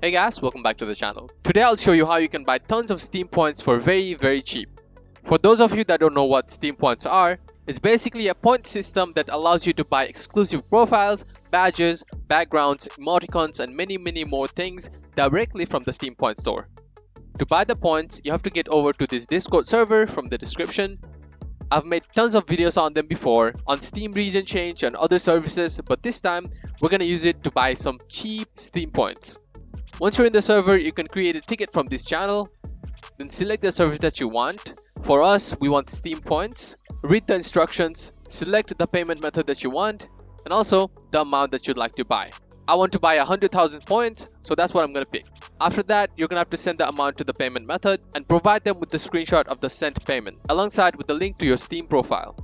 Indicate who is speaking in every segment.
Speaker 1: Hey guys, welcome back to the channel. Today I'll show you how you can buy tons of Steam points for very cheap. For those of you that don't know what Steam points are, it's basically a point system that allows you to buy exclusive profiles, badges, backgrounds, emoticons and many more things directly from the Steam point store. To buy the points, you have to get over to this Discord server from the description. I've made tons of videos on them before, on Steam region change and other services, but this time we're gonna use it to buy some cheap Steam points. Once you're in the server, you can create a ticket from this channel, then select the service that you want. For us, we want Steam points. Read the instructions, select the payment method that you want, and also the amount that you'd like to buy. I want to buy 100,000 points, so that's what I'm gonna pick. After that, you're gonna have to send the amount to the payment method and provide them with the screenshot of the sent payment, alongside with the link to your Steam profile.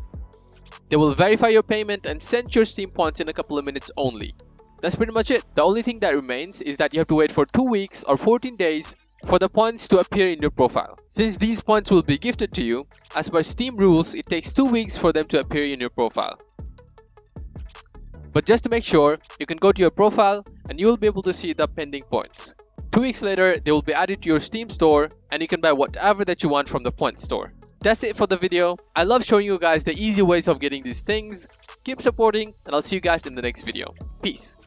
Speaker 1: They will verify your payment and send your Steam points in a couple of minutes only. That's pretty much it. The only thing that remains is that you have to wait for 2 weeks or 14 days for the points to appear in your profile. Since these points will be gifted to you, as per Steam rules, it takes 2 weeks for them to appear in your profile. But just to make sure, you can go to your profile and you will be able to see the pending points. 2 weeks later, they will be added to your Steam store and you can buy whatever that you want from the point store. That's it for the video. I love showing you guys the easy ways of getting these things. Keep supporting and I'll see you guys in the next video. Peace.